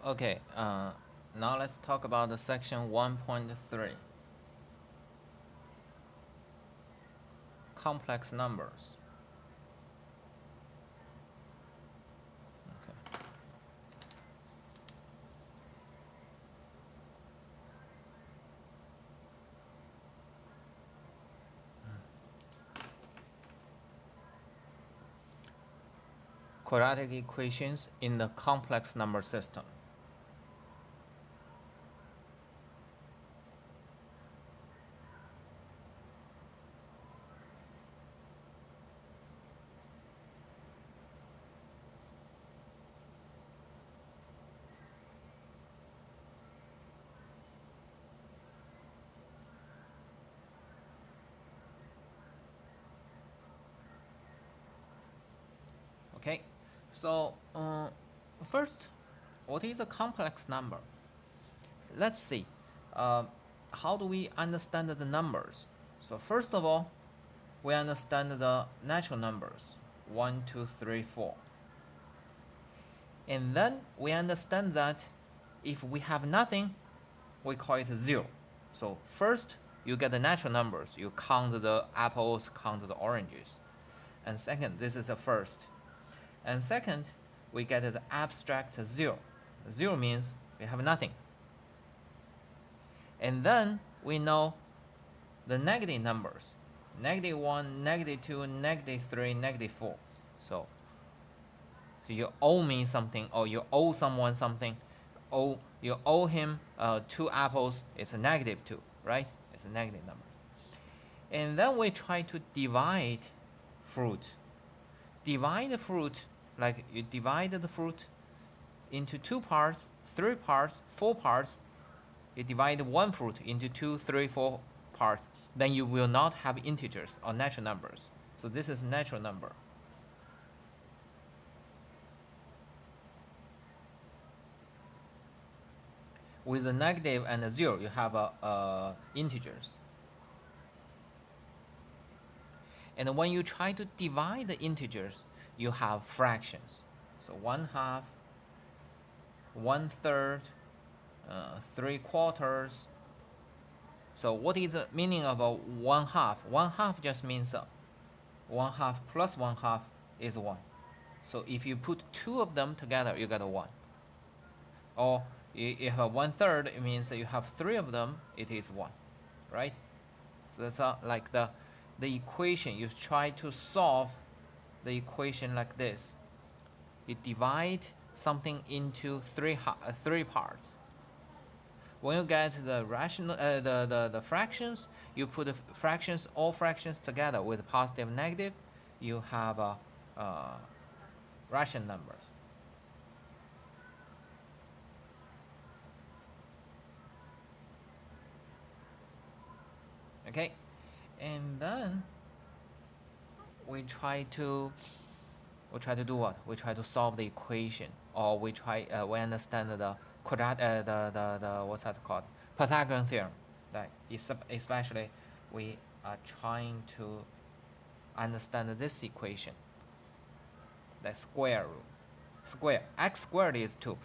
Okay, now let's talk about the section 1.3, complex numbers. Okay. Quadratic equations in the complex number system. Okay, so first, what is a complex number? Let's see. Uh, how do we understand the numbers? So first of all, we understand the natural numbers 1, 2, 3, 4. And then we understand that if we have nothing, we call it 0. So first, you get the natural numbers. You count the apples, count the oranges. And second, this is the first. And second, we get the abstract 0. 0 means we have nothing. And then we know the negative numbers. -1, -2, -3, -4. So you owe me something, or you owe someone something. You owe him 2 apples. It's a -2, right? It's a negative number. And then we try to divide fruit. Divide the fruit, like you divide the fruit into 2 parts, 3 parts, 4 parts. You divide one fruit into 2, 3, 4 parts. Then you will not have integers or natural numbers. So this is natural number. With a negative and a 0, you have integers. And when you try to divide the integers, you have fractions. So 1/2, 1/3, 3/4. So what is the meaning of a 1/2? 1/2 just means 1/2 plus 1/2 is 1. So if you put 2 of them together, you get a 1. Or if 1/3, it means that you have 3 of them, it is 1, right? So that's like the equation. You try to solve the equation like this. You divide something into three parts. When you get the rational, the fractions, you put the fractions, all fractions together with positive, negative, you have rational numbers. Okay, and then we try to do what? We try to solve the equation, or we understand the what's that called? Pythagorean theorem. Like especially, we are trying to understand this equation. The square root. X squared is 2.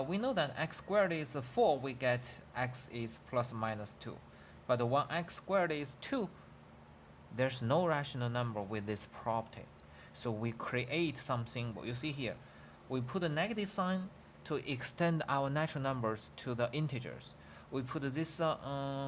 We know that x squared is 4. We get x is plus minus 2. But when x squared is 2, there's no rational number with this property. So we create some symbol. You see here, we put a negative sign to extend our natural numbers to the integers. We put these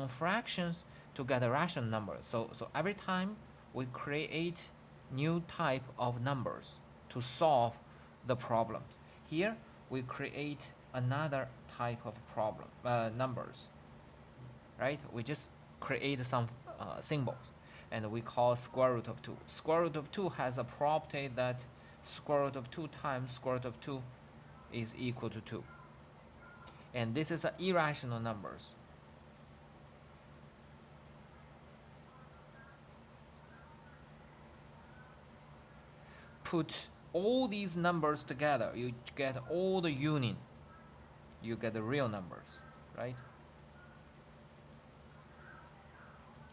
fractions to get a rational number. So every time we create new type of numbers to solve the problems. Here we create another type of problem numbers, right? We just create some symbols, and we call square root of 2. Square root of 2 has a property that square root of 2 times square root of 2 is equal to 2. And this is irrational numbers. Put all these numbers together, you get all the union. You get the real numbers, right?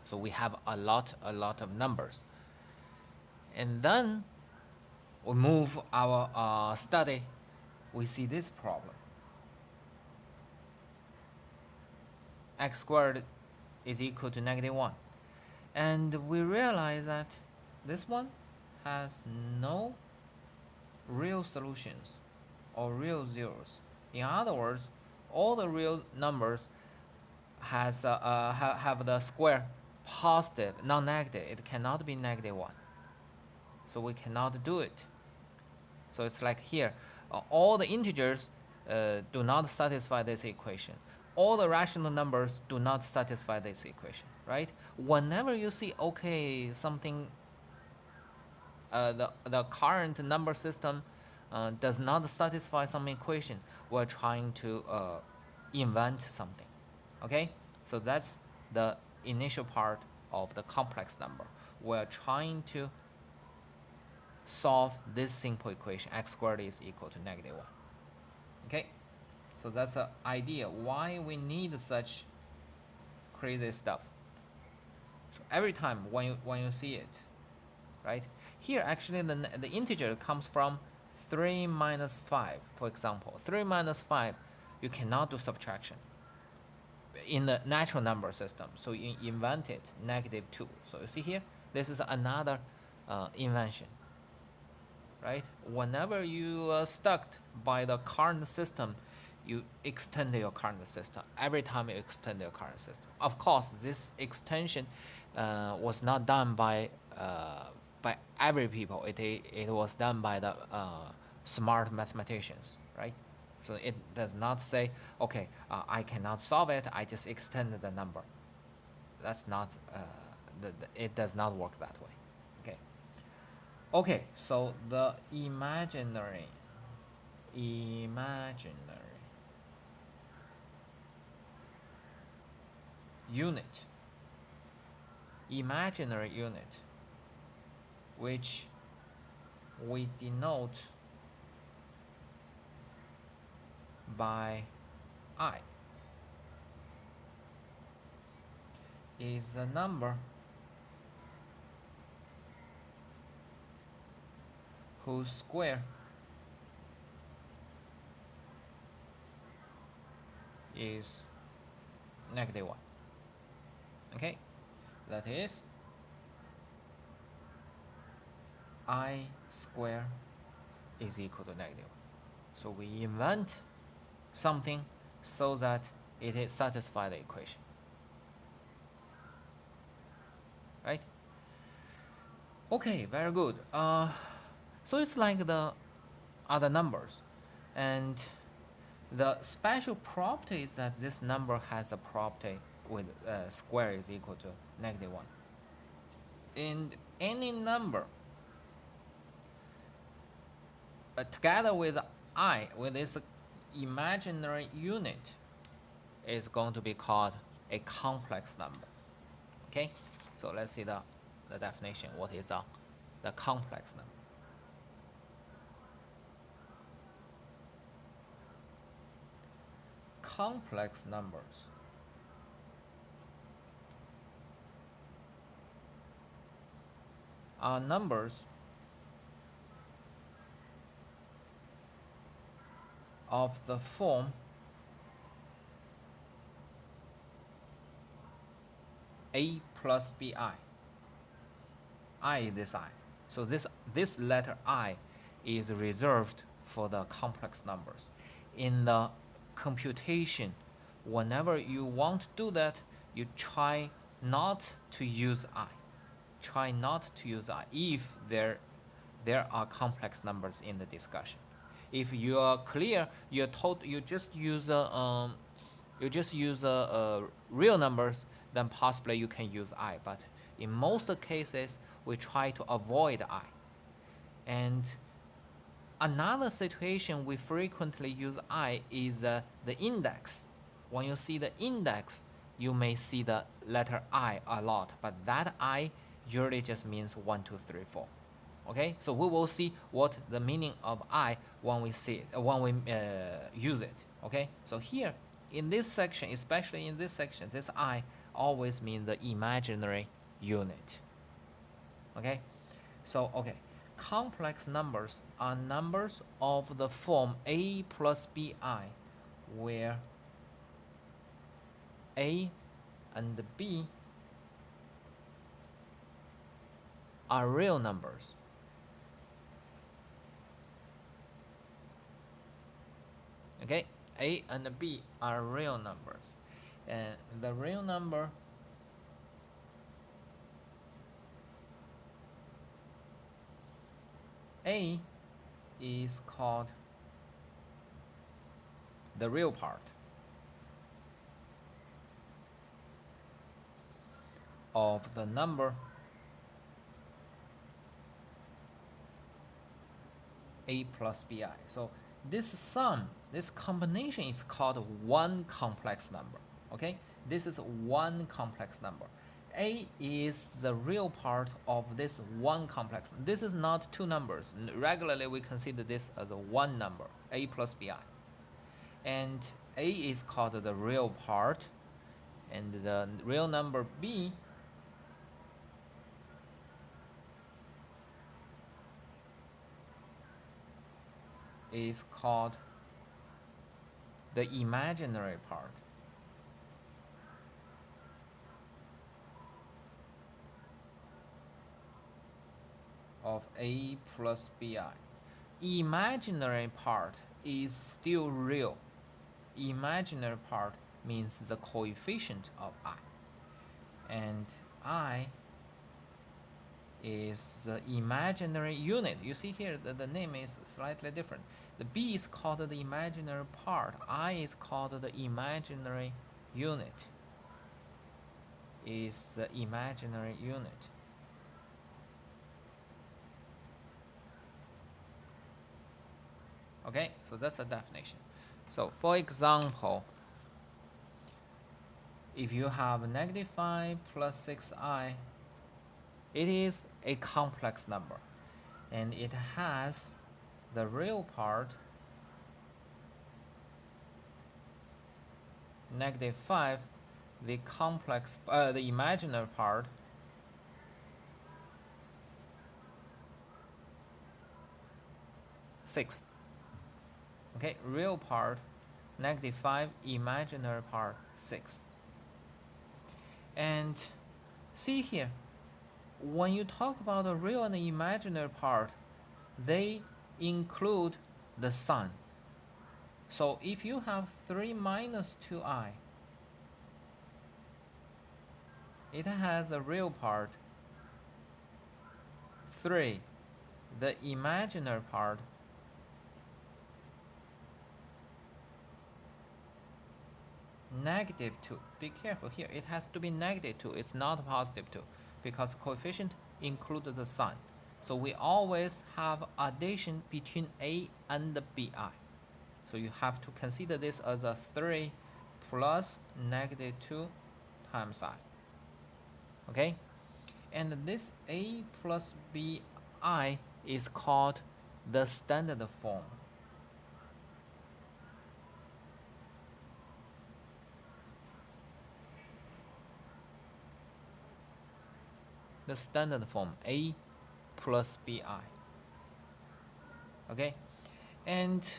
So we have a lot of numbers. And then we move our study. We see this problem. x squared is equal to -1. And we realize that this one has no real solutions or real zeros. In other words, all the real numbers have the square positive, non-negative. It cannot be -1. So we cannot do it. So it's like here, all the integers do not satisfy this equation. All the rational numbers do not satisfy this equation, right? Whenever you see, okay, something, the current number system does not satisfy some equation, we're trying to invent something, okay? So that's the initial part of the complex number. We're trying to solve this simple equation, x squared is equal to -1. Okay, so that's an idea why we need such crazy stuff. So every time when you see it, right? Here actually the integer comes from 3 minus 5, for example. 3 minus 5, you cannot do subtraction in the natural number system. So you invent it, -2. So you see here, this is another invention. Right? Whenever you are stuck by the current system, you extend your current system. Every time you extend your current system. Of course, this extension was not done by every people. It was done by the smart mathematicians, right? So it does not say, okay, I cannot solve it. I just extend the number. That's not. It does not work that way. Okay. Okay, so the imaginary unit, which we denote by I, is a number whose square is -1. Okay, that is I square is equal to -1. So we invent something so that it satisfies the equation, right? Okay, very good. So it's like the other numbers, and the special property is that this number has a property with square is equal to -1. And any number together with I, with this imaginary unit, is going to be called a complex number. Okay, so let's see the definition. What is the complex number? Complex numbers are numbers of the form a plus bi. I is this I. So this letter I is reserved for the complex numbers. In the computation, whenever you want to do that, you try not to use I. Try not to use I if there are complex numbers in the discussion. If you are clear, you just use real numbers, then possibly you can use I. But in most cases, we try to avoid I. And another situation we frequently use I is the index. When you see the index, you may see the letter I a lot, but that I usually just means 1, 2, 3, 4. Okay, so we will see what the meaning of I when we see it, when we use it. Okay, so here in this section, especially in this section, this I always means the imaginary unit. Okay, so okay, complex numbers are numbers of the form a plus bi, where A and B are real numbers. Okay, A and B are real numbers. And the real number A is called the real part of the number A plus BI. So this sum, this combination is called one complex number. Okay, this is one complex number. A is the real part of this one complex. This is not two numbers. Regularly we consider this as a one number, A plus BI. And A is called the real part, and the real number B is called the imaginary part of A plus BI. Imaginary part is still real. Imaginary part means the coefficient of I. And I is the imaginary unit. You see here that the name is slightly different. The B is called the imaginary part. I is called the imaginary unit. Is the imaginary unit. Okay, so that's a definition. So for example, if you have -5 plus 6i, it is a complex number, and it has the real part -5, the complex, the imaginary part -6. Okay, real part -5, imaginary part 6. And see here, when you talk about the real and the imaginary part, they include the sign. So if you have 3 minus 2i, it has a real part 3, the imaginary part -2. Be careful here, it has to be -2, it's not +2, because coefficient includes the sign. So we always have addition between A and the BI. So you have to consider this as a 3 plus -2 times I. Okay? And this A plus BI is called the standard form. The standard form, A plus BI. Okay? And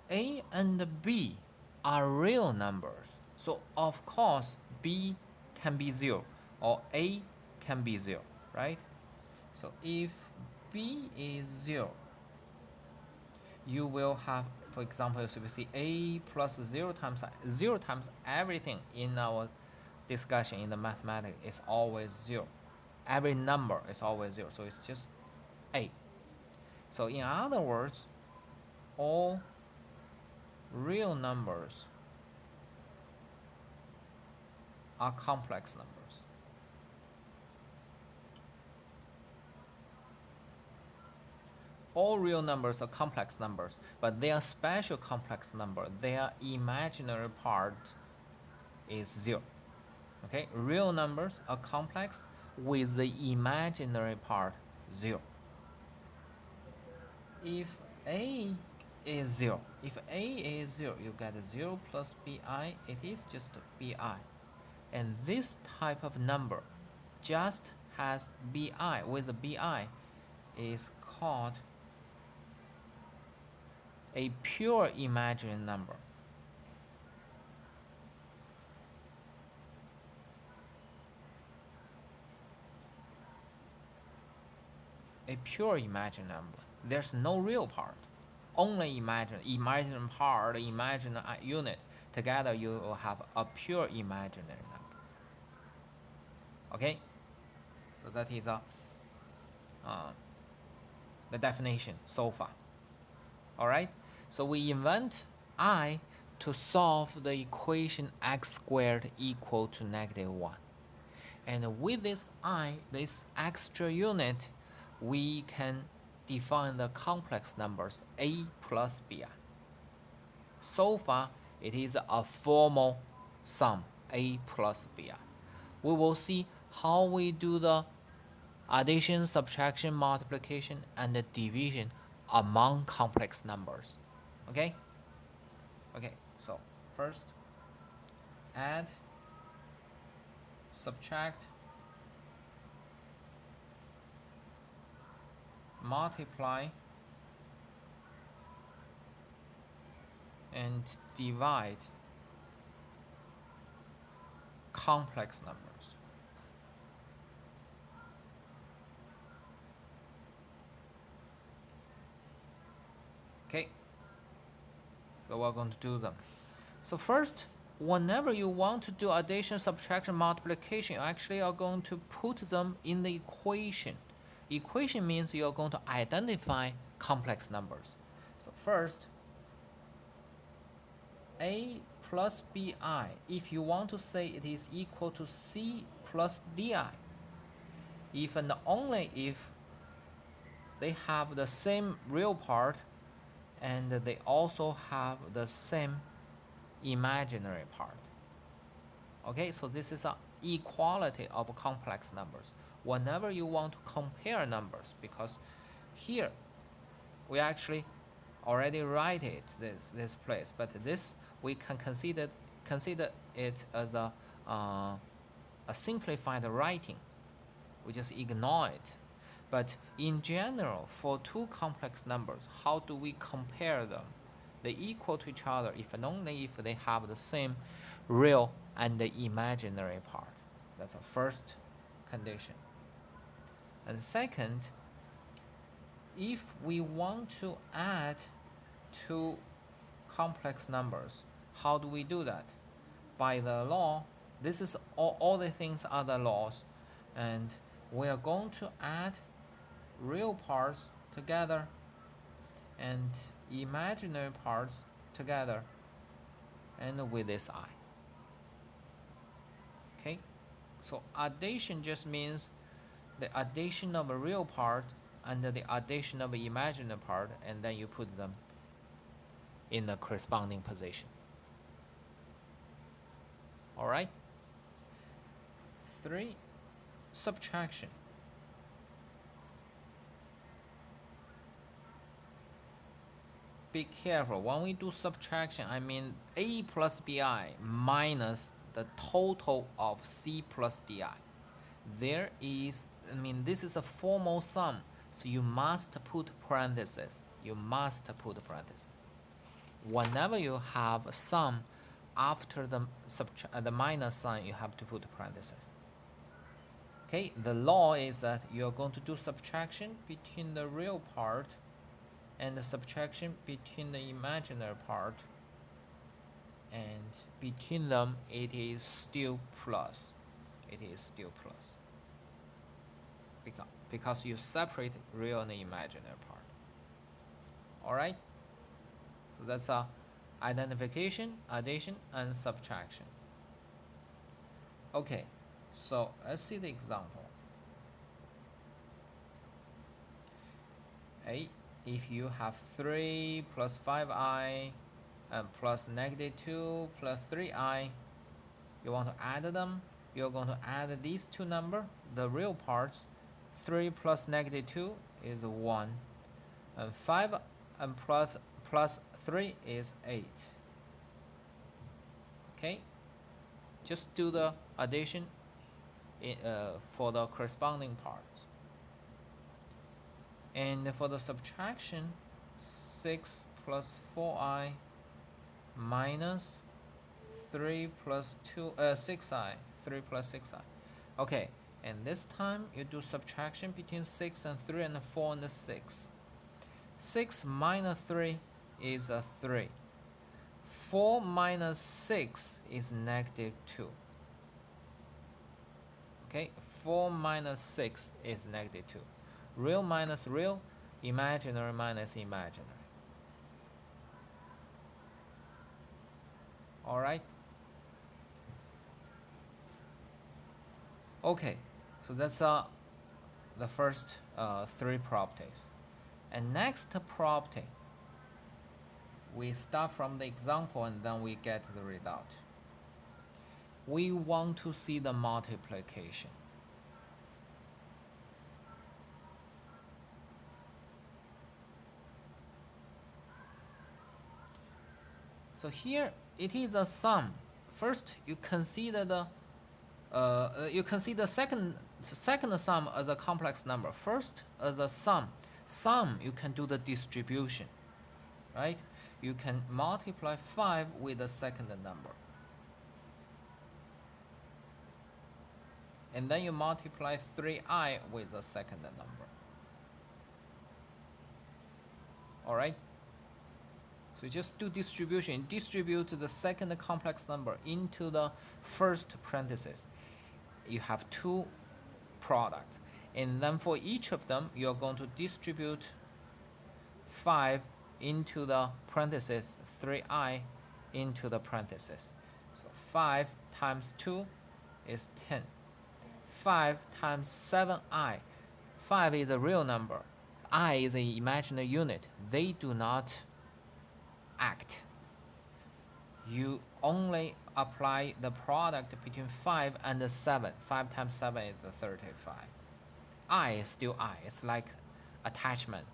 A and B are real numbers. So of course B can be 0 or A can be 0, right? So if B is 0, you will have, for example, so we see A plus 0 times 0 times everything in our discussion in the mathematics is always 0. Every number is always 0, so it's just A. So in other words, all real numbers are complex numbers. All real numbers are complex numbers, but they are special complex number. Their imaginary part is 0. Okay, real numbers are complex with the imaginary part 0. If A is 0, if A is 0, you get 0 plus BI, it is just BI. And this type of number just has BI, with a BI is called a pure imaginary number. a pure imaginary number. There's no real part, only imaginary part, imaginary unit. Together you will have a pure imaginary number. Okay, so that is the definition so far. All right, so we invent I to solve the equation x squared equal to -1. And with this I, this extra unit, we can define the complex numbers a plus bi. So far, it is a formal sum, a plus bi. We will see how we do the addition, subtraction, multiplication, and the division among complex numbers. Okay? Okay, so first, add, subtract, multiply, and divide complex numbers. Okay, so we're going to do them. So first, whenever you want to do addition, subtraction, multiplication, you actually are going to put them in the equation. Equation means you're going to identify complex numbers. So first, a plus bi, if you want to say it is equal to c plus di, if and only if they have the same real part and they also have the same imaginary part. Okay, so this is an equality of complex numbers. Whenever you want to compare numbers, because here we actually already write it this place, but this we can consider it as a simplified writing. We just ignore it. But in general, for two complex numbers, how do we compare them? They equal to each other if and only if they have the same real and the imaginary part. That's a first condition. And second, if we want to add two complex numbers, how do we do that? By the law, this is all the things are the laws, and we are going to add real parts together and imaginary parts together and with this I. Okay, so addition just means the addition of a real part and the addition of an imaginary part, and then you put them in the corresponding position. All right. 3, subtraction. Be careful, when we do subtraction, I mean a plus bi minus the total of c plus di. There is, this is a formal sum, so you must put parentheses. You must put parentheses. Whenever you have a sum after the minus sign, you have to put parentheses. Okay, the law is that you're going to do subtraction between the real part and the subtraction between the imaginary part, and between them it is still plus. It is still plus. Because you separate real and imaginary part. Alright? So that's identification, addition, and subtraction. Okay, so let's see the example. If you have 3 plus 5i and plus -2 plus 3i, you want to add them. You're going to add these two numbers, the real parts. 3 plus -2 is 1, and 5 and plus 3 is 8. Okay, just do the addition for the corresponding parts. And for the subtraction, 6 plus 4i minus 3 plus 6i. 3 plus 6i. Okay, And this time you do subtraction between 6 and 3 and 4 and 6. 6 minus 3 is a 3. 4 minus 6 is negative 2. Okay, 4 minus 6 is negative 2. Real minus real, imaginary minus imaginary. Alright? Okay, so that's the first 3 properties. And next property, we start from the example and then we get the result. We want to see the multiplication. So here it is a sum. First, you consider the second sum as a complex number. First, as a sum. Sum, you can do the distribution, right? You can multiply 5 with the second number. And then you multiply 3i with the second number. Alright? So you just do distribution. Distribute the second complex number into the first parenthesis. You have 2 products. And then for each of them, you're going to distribute 5 into the parenthesis, 3i into the parenthesis. So 5 times 2 is 10. 5 times 7i. 5 is a real number. I is an imaginary unit. They do not act. You only apply the product between 5 and 7. 5 times 7 is 35. I is still I. It's like attachment.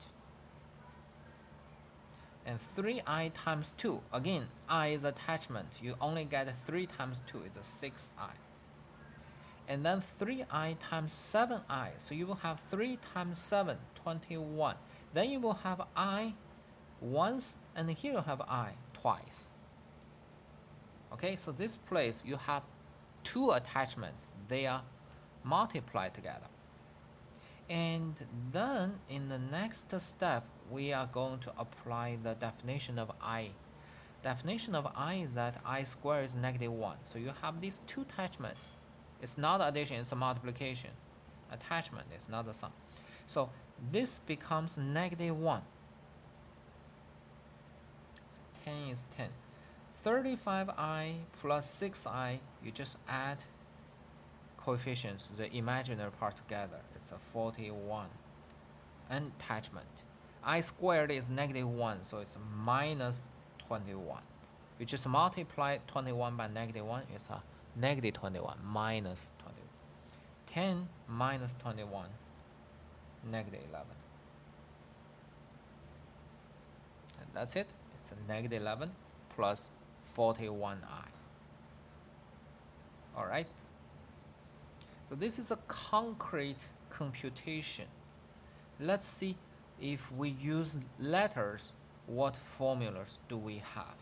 And 3i times 2. Again, I is attachment. You only get 3 times 2 is 6i. And then 3i times 7i. So you will have 3 times 7, 21. Then you will have I once, and here you have I twice. Okay, so this place you have 2 attachments. They are multiplied together. And then in the next step, we are going to apply the definition of I. Definition of I is that I squared is negative 1. So you have these 2 attachments. It's not addition, it's a multiplication. Attachment is not the sum. So this becomes negative 1. So 10 is 10. 35i plus 6i, you just add coefficients, the imaginary part together. It's a 41. And attachment. I squared is negative 1, so it's minus 21. You just multiply 21 by negative 1, it's a negative 21 minus 21. 10 minus 21, negative 11. And that's it. It's a negative 11 plus 41i. Alright? So this is a concrete computation. Let's see if we use letters, what formulas do we have?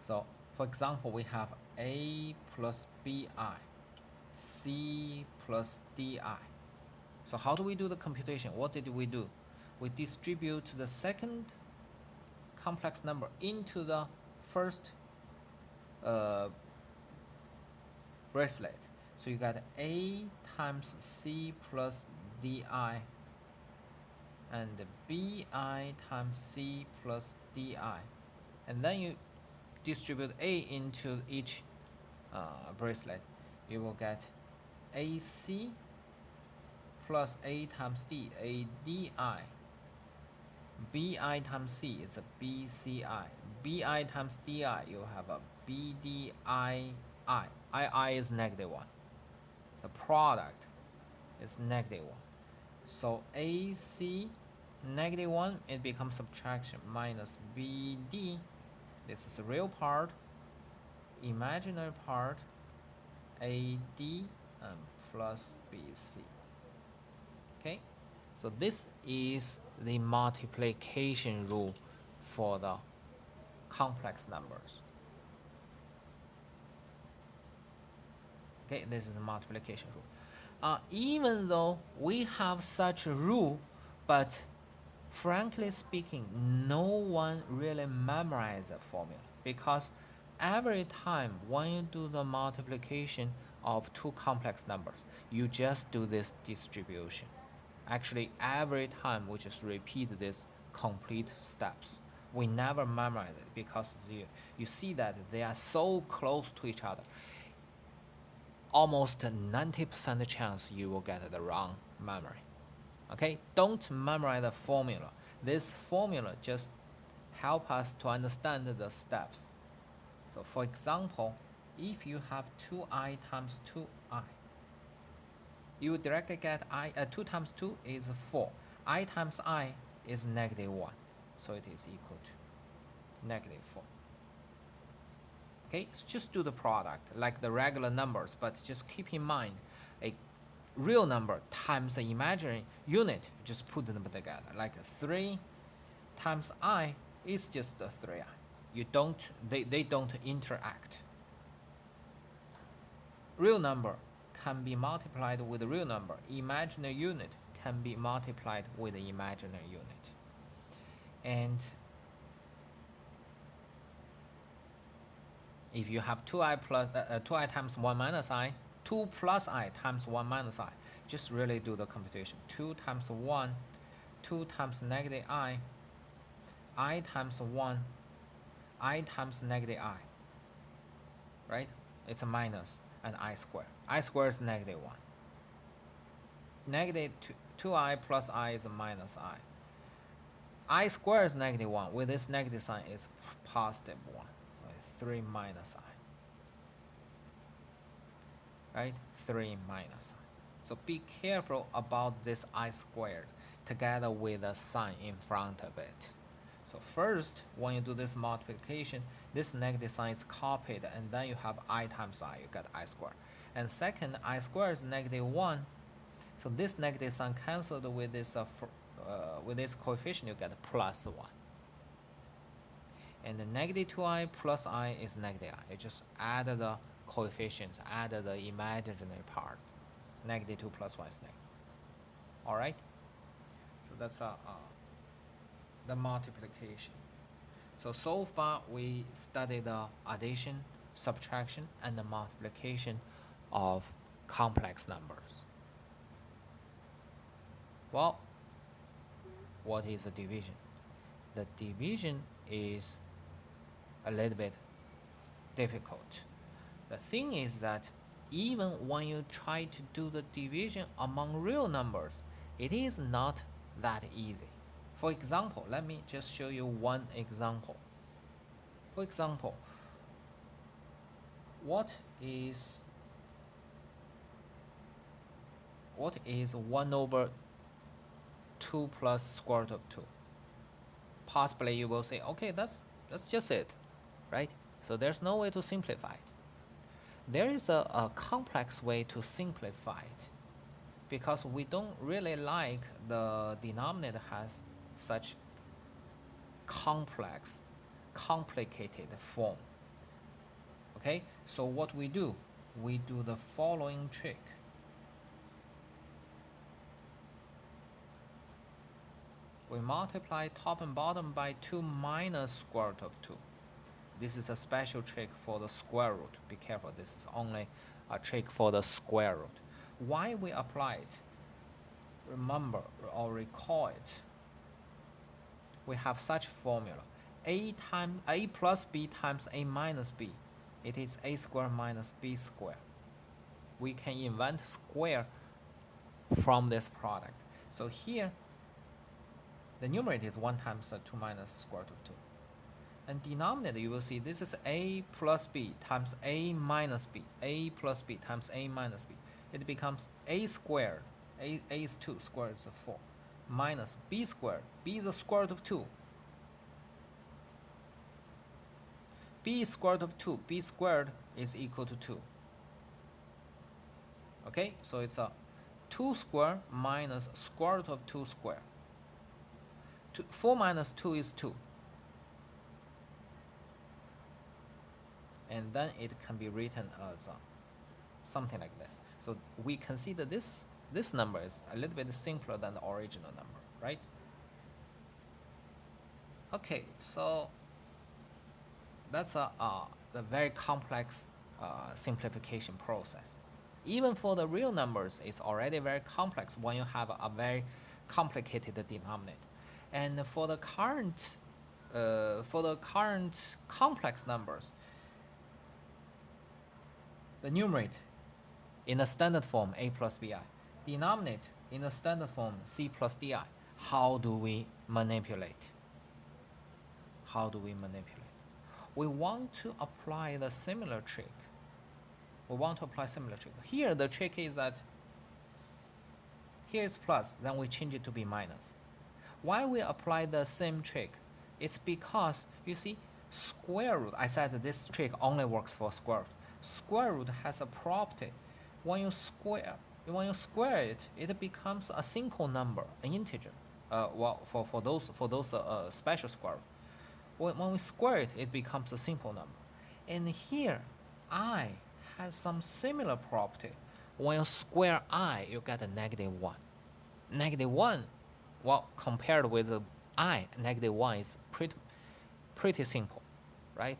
So, for example, we have A plus BI, C plus DI. So how do we do the computation? What did we do? We distribute the second complex number into the first bracelet. So you got A times C plus DI and BI times C plus DI. And then you distribute A into each bracelet. You will get AC plus A times D, ADI. BI times C is a BCI. BI times DI, you have a BDII. II is negative 1. The product is negative 1. So AC negative 1, it becomes subtraction minus BD. This is the real part, imaginary part, AD and plus BC. Okay, so this is the multiplication rule for the complex numbers. Okay, this is a multiplication rule. Even though we have such a rule, but frankly speaking, no one really memorizes the formula, because every time when you do the multiplication of two complex numbers, you just do this distribution. Actually, every time we just repeat these complete steps. We never memorize it because you see that they are so close to each other. Almost 90% chance you will get the wrong memory. Okay, don't memorize the formula. This formula just help us to understand the steps. So for example, if you have 2i times 2i, you will directly get 2 times 2 is 4. I times I is -1. So it is equal to -4. Okay, so just do the product like the regular numbers, but just keep in mind a real number times an imaginary unit, just put them together. Like 3 times I is just a 3i. They don't interact. Real number can be multiplied with a real number. Imaginary unit can be multiplied with the imaginary unit. And if you have 2i times 1 minus i, 2 plus I times 1 minus I, just really do the computation. 2 times 1, 2 times I times 1, I times -I, right? It's a minus and I square. I square is -1. Negative 2i plus I is a minus I square is -1. With this negative sign is positive 1. So 3 minus I. Right? 3 minus I. So be careful about this I squared together with a sign in front of it. So first, when you do this multiplication, this negative sign is copied, and then you have I times I, you get I squared. And second, I squared is -1. So this negative sign cancelled with this coefficient, you get +1. And the -2i plus I is -I. You just add the coefficients, add the imaginary part. -2 plus 1 is negative. All right. So that's the multiplication. So far we studied the addition, subtraction, and the multiplication of complex numbers. Well, what is the division? The division is a little bit difficult. The thing is that even when you try to do the division among real numbers, it is not that easy. For example, let me just show you one example. For example, what is 1 over 2 plus square root of 2? Possibly you will say, okay, that's just it, right? So there's no way to simplify it. There is a complex way to simplify it, because we don't really like the denominator has such complicated form. Okay, so what we do the following trick. We multiply top and bottom by 2 minus square root of 2. This is a special trick for the square root. Be careful, this is only a trick for the square root. Why we apply it? Remember or recall it. We have such formula. A plus b times a minus b. It is a square minus b square. We can invent square from this product. So here, the numerator is 1 times 2 minus square root of 2. And denominator, you will see this is a plus b times a minus b. A plus b times a minus b. It becomes a squared. A is 2, square is 4. Minus b squared. B is the square root of 2. B is square root of 2. B squared is equal to 2. Okay, so it's a 2 square minus square root of 2 square. 4 minus 2 is 2. And then it can be written as something like this. So we consider this number is a little bit simpler than the original number, right? Okay, so that's a very complex simplification process. Even for the real numbers, it's already very complex when you have a very complicated denominator. And for the current complex numbers, the numerator in the standard form a plus bi, denominator in the standard form c plus di. How do we manipulate? How do we manipulate? We want to apply the similar trick. Here the trick is that here is plus, then we change it to be minus. Why we apply the same trick? It's because, you see, square root, I said this trick only works for square root. Square root has a property. When you square it, it becomes a simple number, an integer. For those special square root. When we square it, it becomes a simple number. And here, I has some similar property. When you square I, you get a -1. -1, well, compared with I, -1 is pretty simple, right?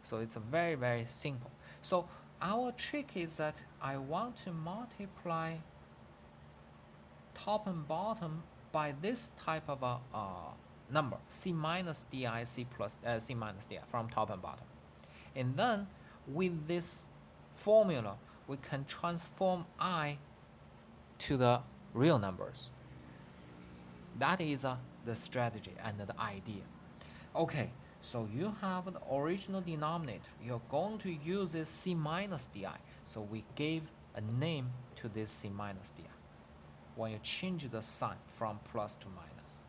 So it's very, very simple. So our trick is that I want to multiply top and bottom by this type of a number, c minus di, c minus di, from top and bottom. And then with this formula, we can transform I to the real numbers. That is the strategy and the idea. Okay, so you have the original denominator. You're going to use this c minus di. So we gave a name to this c minus di when you change the sign from plus to minus.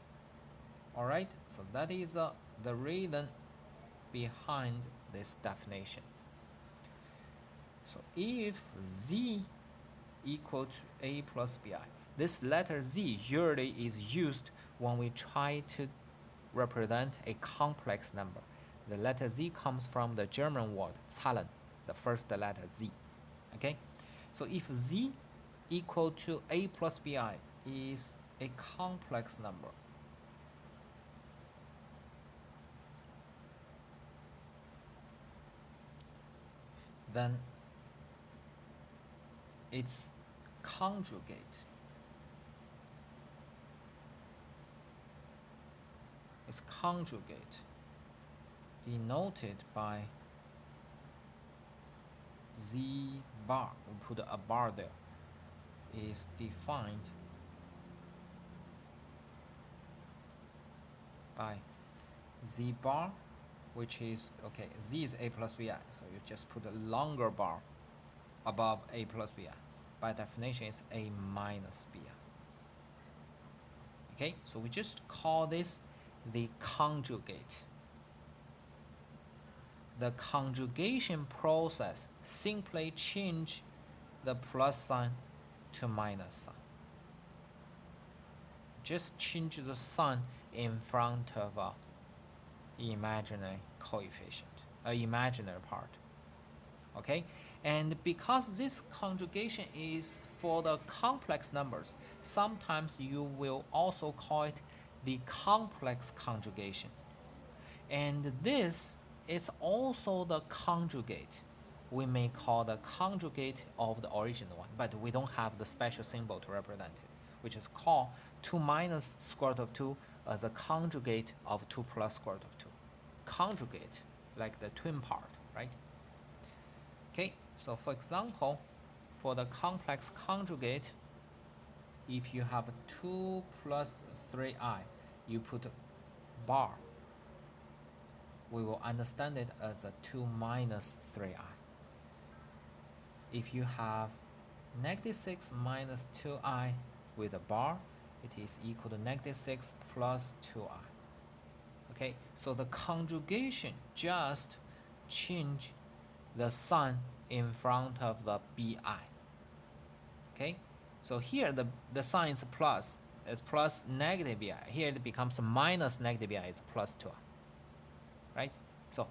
Alright, so that is the reason behind this definition. So if z equal to a plus bi, this letter z usually is used when we try to represent a complex number. The letter z comes from the German word Zahlen, the first letter z. Okay, so if z equal to a plus bi is a complex number, then its conjugate denoted by z bar, we put a bar there, is defined by z bar, which is, okay, z is a plus bi, so you just put a longer bar above a plus bi. By definition, it's a minus bi. Okay, so we just call this the conjugate. The conjugation process simply change the plus sign to minus sign. Just change the sign in front of a imaginary coefficient, imaginary part. Okay, and because this conjugation is for the complex numbers, sometimes you will also call it the complex conjugation. And this is also the conjugate. We may call the conjugate of the original one, but we don't have the special symbol to represent it, which is called 2 minus square root of 2 as a conjugate of 2 plus square root of 2. Conjugate, like the twin part, right? Okay, so for example, for the complex conjugate, if you have 2 plus 3i, you put bar. We will understand it as a 2 minus 3i. If you have -6 minus 2i with a bar, it is equal to -6 plus 2i. Okay, so the conjugation just change the sign in front of the bi. Okay, so here the sign is plus. It's plus negative bi. Here it becomes minus negative bi, is plus 2i. Right? So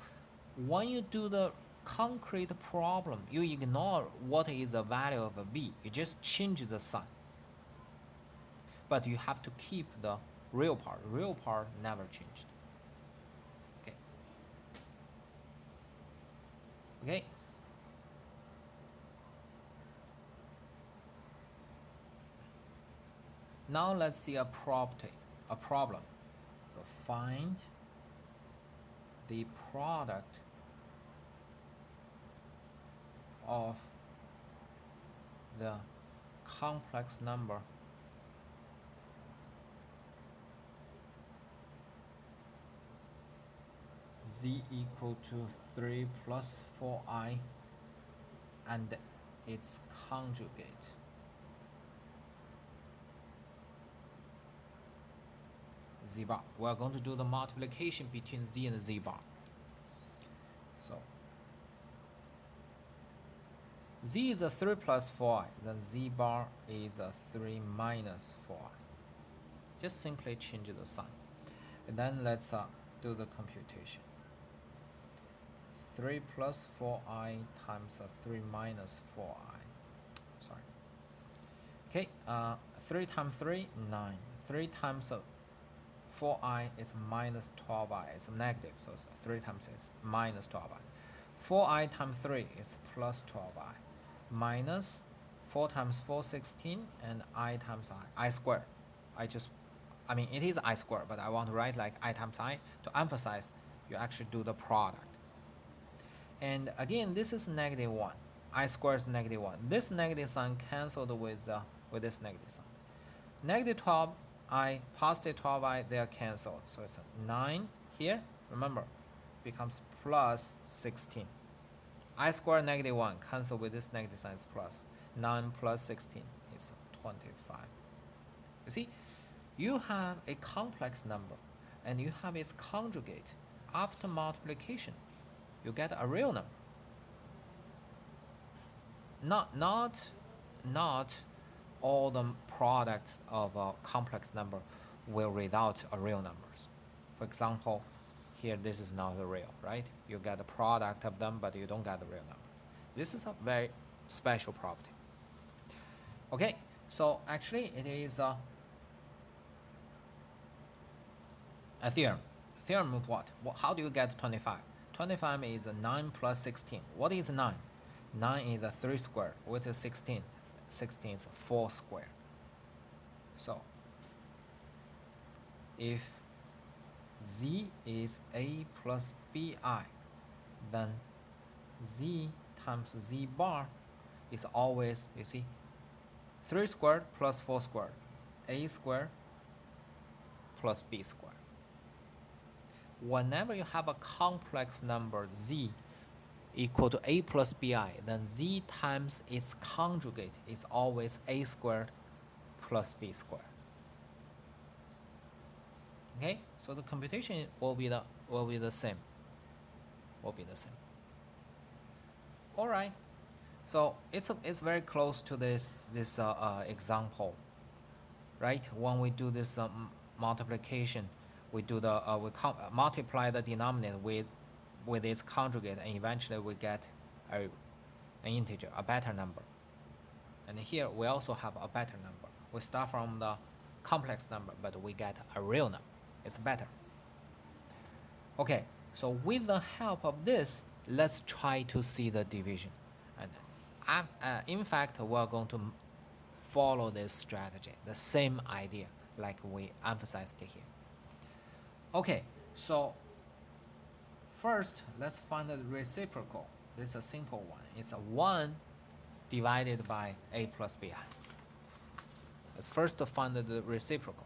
when you do the concrete problem, you ignore what is the value of a b, you just change the sign. But you have to keep the real part. Real part never changed. Okay. Okay. Now let's see a problem. So find the product of the complex number z equal to 3 plus 4i and its conjugate. Z bar. We're going to do the multiplication between z and z bar. So z is a 3 plus 4i, then z bar is a 3 minus 4i. Just simply change the sign. And then let's do the computation. 3 plus 4i times 3 minus 4i. Sorry. Okay, 3 times 3, 9. 3 times 4i is minus 12i. It's negative, so 3 times is minus 12i. 4i times 3 is plus 12i. Minus 4 times 4, 16, and I times I squared. I mean, it is I squared, but I want to write like I times I to emphasize you actually do the product. And again, this is negative 1. I squared is negative 1. This negative sign cancelled with this negative sign. Negative 12i, positive 12i, they are cancelled. So it's a 9 here. Remember, becomes plus 16. I squared negative 1, cancel with this negative sign is plus. 9 plus 16 is 25. You see, you have a complex number and you have its conjugate. After multiplication, you get a real number. Not all the products of a complex number will result a real numbers. For example, here this is not a real, right? You get a product of them, but you don't get the real numbers. This is a very special property. Okay, so actually it is a theorem. Theorem of what? How do you get 25? 25 is 9 plus 16. What is 9? 9 is 3 squared. What is 16? 16 is 4 squared. So if z is a plus bi, then z times z bar is always, you see, 3 squared plus 4 squared, a squared plus b squared. Whenever you have a complex number z equal to a plus bi, then z times its conjugate is always a squared plus b squared. Okay, so the computation will be the same. Will be the same. All right, so it's very close to this example, right? When we do this multiplication, we do the multiply the denominator with its conjugate, and eventually we get an integer, a better number. And here we also have a better number. We start from the complex number, but we get a real number. It's better. Okay, so with the help of this, let's try to see the division. And in fact, we're going to follow this strategy, the same idea like we emphasized here. Okay, so first, let's find the reciprocal. This is a simple one. It's a 1 divided by a plus bi. Let's first find the reciprocal.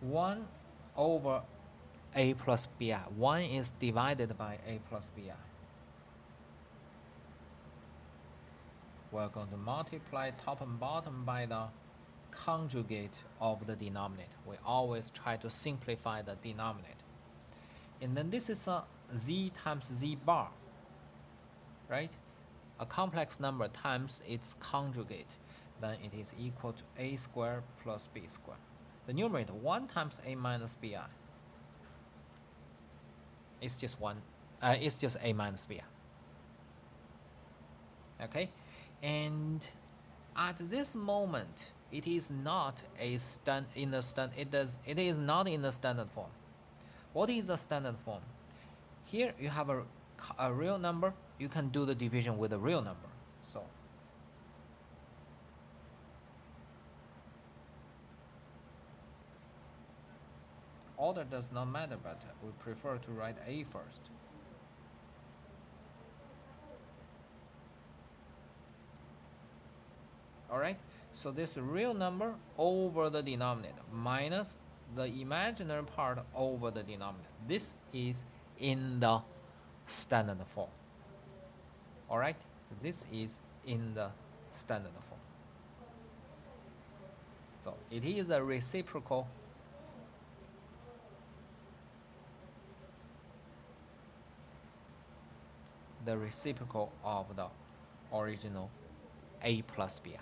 1 over a plus bi. 1 is divided by a plus bi. We're going to multiply top and bottom by the conjugate of the denominator. We always try to simplify the denominator. And then this is a z times z bar, right? A complex number times its conjugate, then it is equal to a squared plus b squared. The numerator, 1 times a minus bi. It's just 1. It's just a minus bi. Okay, and at this moment it is not a it is not in the standard form. What is the standard form? Here you have a real number, you can do the division with a real number. So order does not matter, but we prefer to write a first. Alright, so this real number over the denominator minus the imaginary part over the denominator. This is in the standard form. Alright, so this is in the standard form. So it is a reciprocal of the original a plus bi.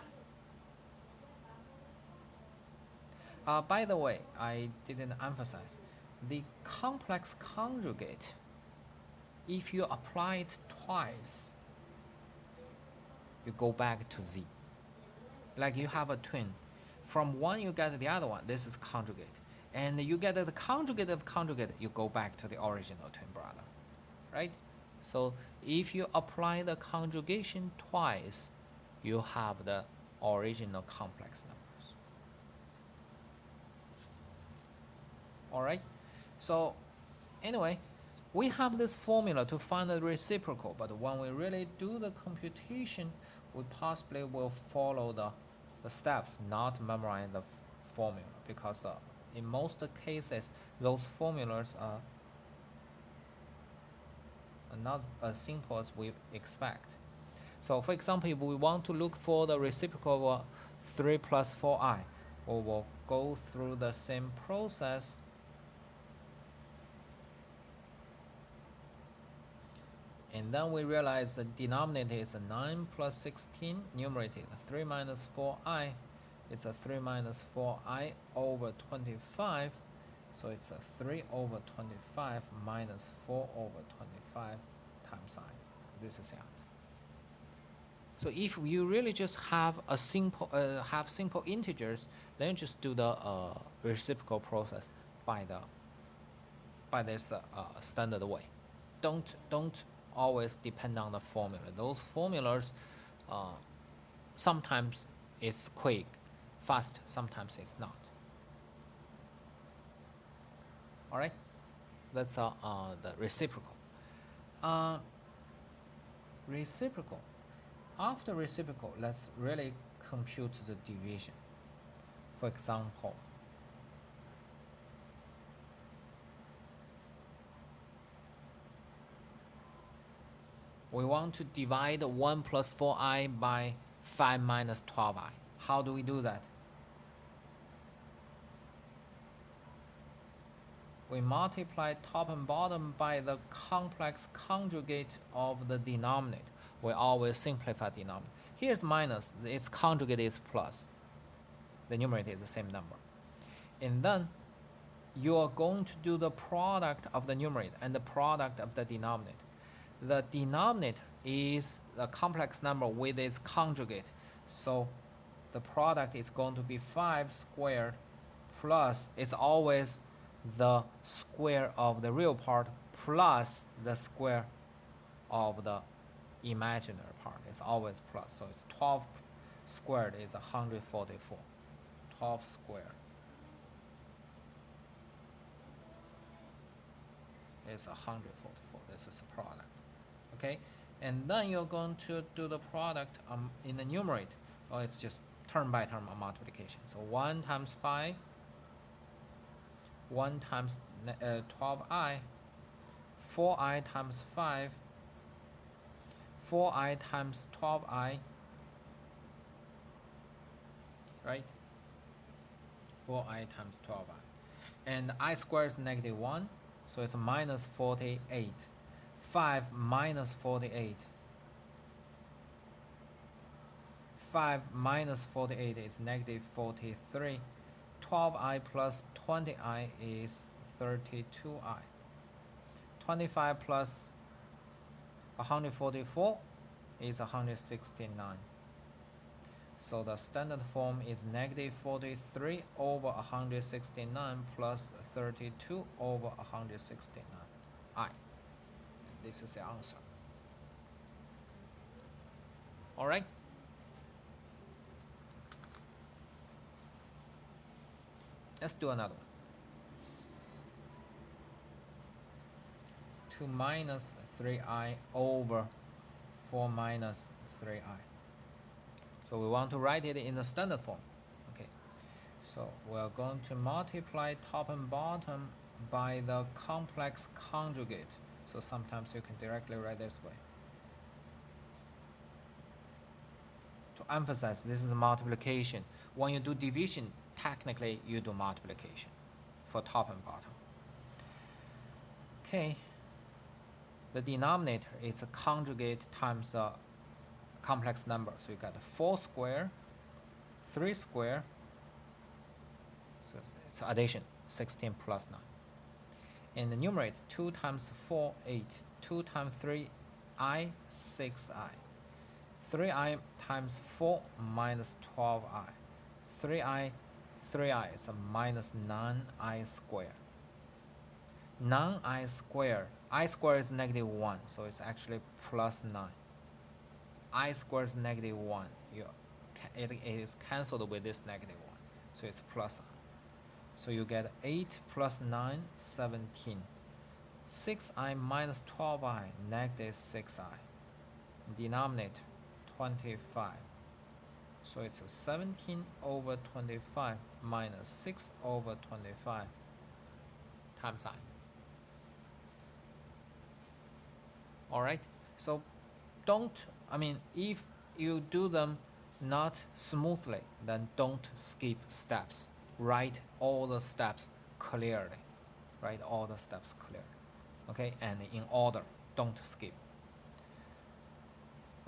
By the way, I didn't emphasize the complex conjugate. If you apply it twice, you go back to z. Like you have a twin. From one you get the other one. This is conjugate. And you get the conjugate of conjugate, you go back to the original twin brother. Right? So if you apply the conjugation twice, you have the original complex numbers. Alright? So anyway, we have this formula to find the reciprocal, but when we really do the computation, we possibly will follow the steps, not memorize the formula, because in most cases, those formulas are not as simple as we expect. So for example, if we want to look for the reciprocal of 3 plus 4i, we will go through the same process. And then we realize the denominator is a 9 plus 16, numerator 3 minus 4i. It's a 3 minus 4i over 25. So it's a 3 over 25 minus 4 over 25 times I. This is the answer. So if you really just have a simple integers, then just do the reciprocal process by this standard way. Don't always depend on the formula. Those formulas sometimes it's quick, fast, sometimes it's not. Alright, that's the reciprocal. Reciprocal. After reciprocal, let's really compute the division. For example, we want to divide 1 plus 4i by 5 minus 12i. How do we do that? We multiply top and bottom by the complex conjugate of the denominator. We always simplify denominator. Here's minus, its conjugate is plus. The numerator is the same number. And then you are going to do the product of the numerator and the product of the denominator. The denominator is the complex number with its conjugate. So the product is going to be 5 squared plus, it's always the square of the real part plus the square of the imaginary part. It's always plus. So it's 12 squared is 144. 12 squared is 144. This is a product. Okay, and then you're going to do the product in the numerator. Oh, it's just term by term multiplication. So 1 times 5, 1 times 12i, 4i times 5, 4i times 12i, right? 4i times 12i. And I squared is negative 1, so it's minus 48. 5 minus 48. 5 minus 48 is negative 43. 12i plus 20i is 32i. 25 plus 144 is 169. So the standard form is negative 43 over 169 plus 32 over 169i. This is the answer. All right. Let's do another one. 2 minus 3i over 4 minus 3i. So we want to write it in the standard form. Okay. So we're going to multiply top and bottom by the complex conjugate. So sometimes you can directly write this way. To emphasize, this is multiplication. When you do division, technically you do multiplication for top and bottom. Okay. The denominator is a conjugate times a complex number. So you got 4 square, 3 square, so it's addition, 16 plus 9. In the numerator, 2 times 4, 8, 2 times 3i, 6i. 3i times 4 minus 12i. 3i is a minus 9i squared. 9i squared, I squared is negative 1, so it's actually plus 9. I squared is negative 1. It is cancelled with this negative 1, so it's plus. So you get 8 plus 9, 17. 6i minus 12i, negative 6i. Denominator, 25. So it's 17 over 25 minus 6 over 25 times I. All right, so if you do them not smoothly, then don't skip steps. Write all the steps clearly. Write all the steps clearly. Okay, and in order, don't skip.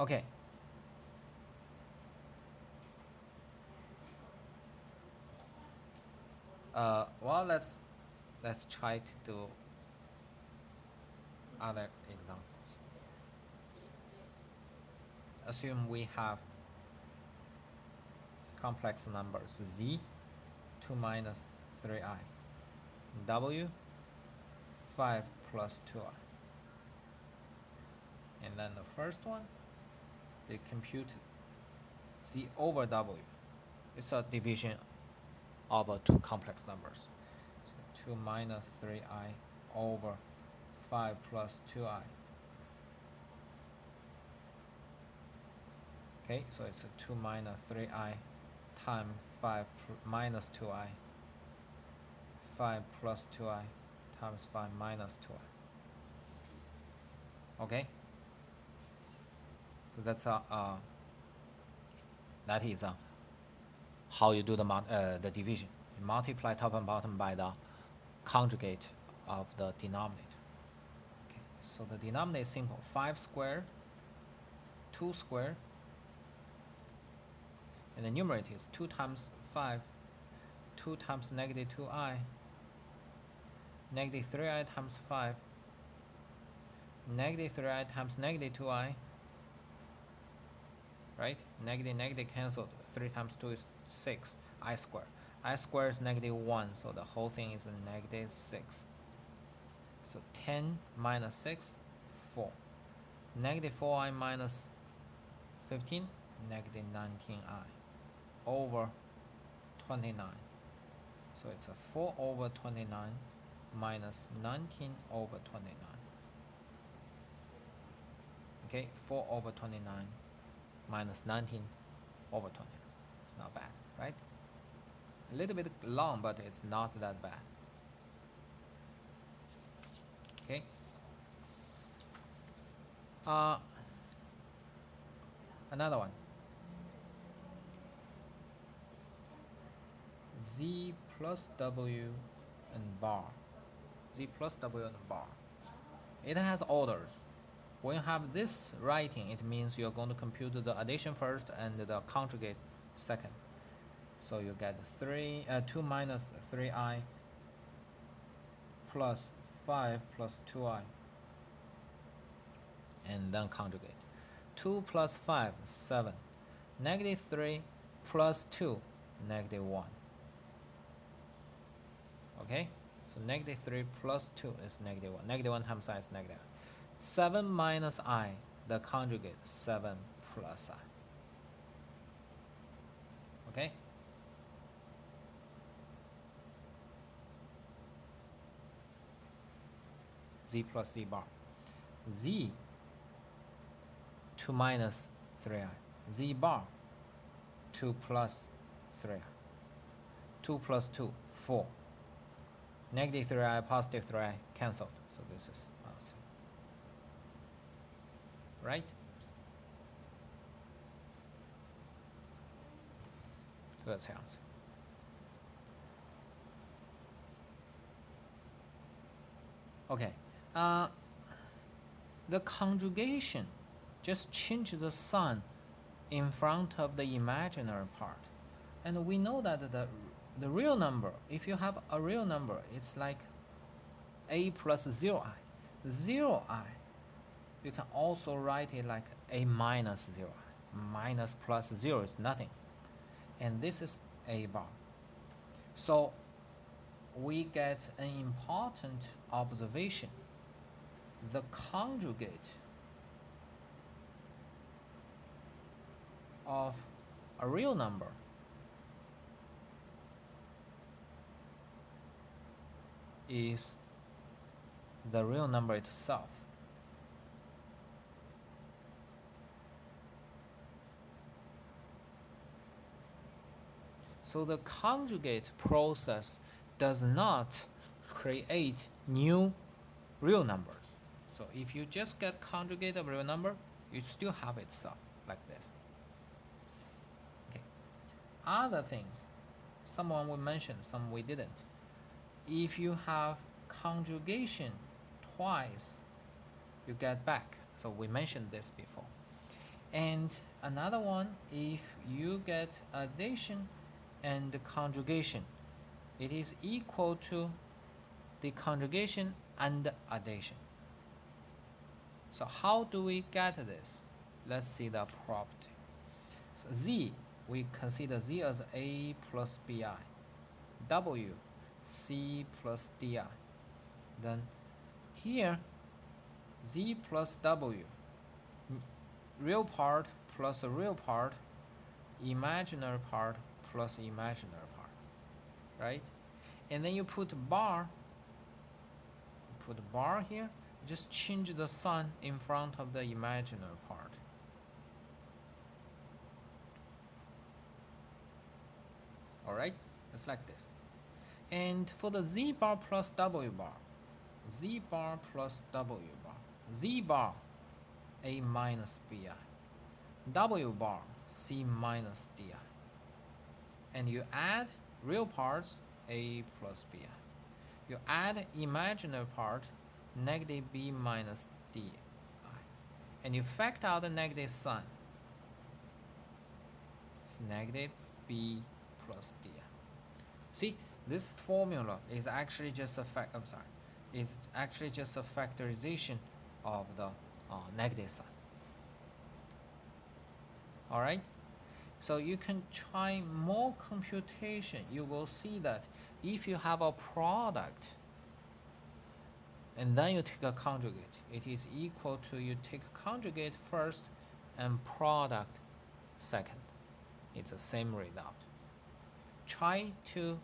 Okay. Well, let's try to do other examples. Assume we have complex numbers z, 2 minus 3i, w, 5 plus 2i. And then the first one, they compute z over w. It's a division of two complex numbers. So 2 minus 3i over 5 plus 2i. Okay, so it's a 2 minus 3i times 5 minus 2i. 5 plus 2i times 5 minus 2i. Okay? So that's that is how you do the division. You multiply top and bottom by the conjugate of the denominator. Okay, so the denominator is simple. 5 squared, 2 squared, and the numerator is 2 times 5, 2 times negative 2i, negative 3i times 5, negative 3i times negative 2i, right? Negative cancelled. 3 times 2 is 6, I squared. I squared is negative 1, so the whole thing is a negative 6. So 10 minus 6, 4. Negative 4i minus 15, negative 19i over 29. So it's a 4 over 29 minus 19 over 29. Okay, 4 over 29 minus 19 over 29. It's not bad, right? A little bit long, but it's not that bad. Okay. Another one. Z plus W and bar. Z plus W and bar. It has orders. When you have this writing, it means you're going to compute the addition first and the conjugate second. So you get 2 minus 3i plus 5 plus 2i, and then conjugate. 2 plus 5, 7. Negative 3 plus 2, negative 1. Okay? So negative 3 plus 2 is negative 1. Negative 1 times I is negative. 7 minus I, the conjugate, 7 plus I. Okay? Z plus Z bar. Z, 2 minus 3i. Z bar, 2 plus 3i. 2 plus 2, 4. Negative 3i, positive 3i, cancelled. So this is answer. Right? So that's the answer. Okay. The conjugation, just change the sign in front of the imaginary part. And we know that the real number, if you have a real number, it's like a plus 0i. 0i, you can also write it like a minus 0i. Minus plus 0 is nothing. And this is a bar. So we get an important observation. The conjugate of a real number is the real number itself. So the conjugate process does not create new real numbers. So if you just get conjugate of real number, you still have itself like this. Okay. Other things, someone we mentioned, some we didn't. If you have conjugation twice, you get back. So we mentioned this before. And another one, if you get addition and conjugation, it is equal to the conjugation and addition. So how do we get this? Let's see the property. So Z, we consider Z as A plus BI. W, C plus DI. Then here, Z plus W, real part plus a real part, imaginary part plus imaginary part, right? And then you put bar, here, just change the sign in front of the imaginary part. All right, it's like this. And for the Z bar plus W bar, Z bar plus W bar, Z bar, A minus BI, W bar, C minus DI. And you add real parts, A plus BI. You add imaginary part, negative B minus DI. And you factor out the negative sign. It's negative B plus DI. See, this formula is actually just a it's actually just a factorization of the negative sign. All right. So you can try more computation. You will see that if you have a product and then you take a conjugate, it is equal to you take conjugate first and product second. It's the same result. Try to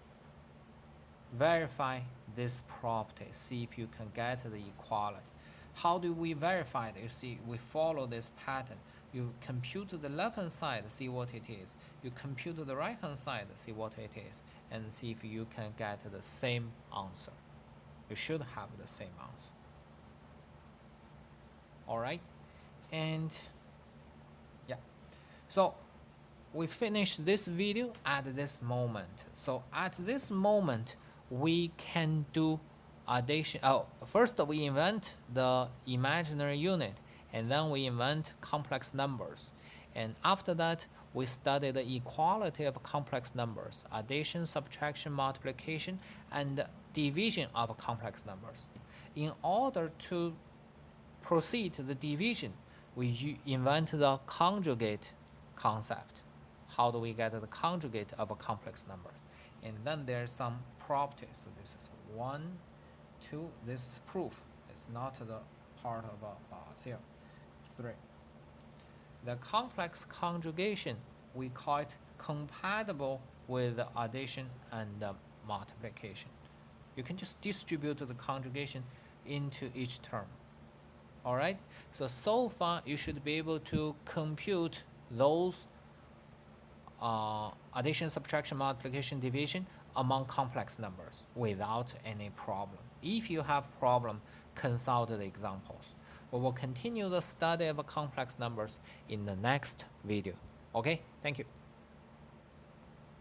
verify this property, see if you can get the equality. How do we verify it? You see, we follow this pattern. You compute the left-hand side, see what it is. You compute the right-hand side, see what it is, and see if you can get the same answer. You should have the same answer. All right? And yeah. So we finish this video at this moment. So at this moment, we can do addition. First we invent the imaginary unit, and then we invent complex numbers. And after that, we study the equality of complex numbers, addition, subtraction, multiplication, and division of complex numbers. In order to proceed to the division, we invent the conjugate concept. How do we get the conjugate of a complex numbers? And then there's some properties. So this is 1, 2. This is proof. It's not the part of a theorem. 3. The complex conjugation, we call it compatible with addition and multiplication. You can just distribute the conjugation into each term. All right, so far you should be able to compute those addition, subtraction, multiplication, division among complex numbers without any problem. If you have problem, consult the examples. We will continue the study of complex numbers in the next video. Okay, thank you.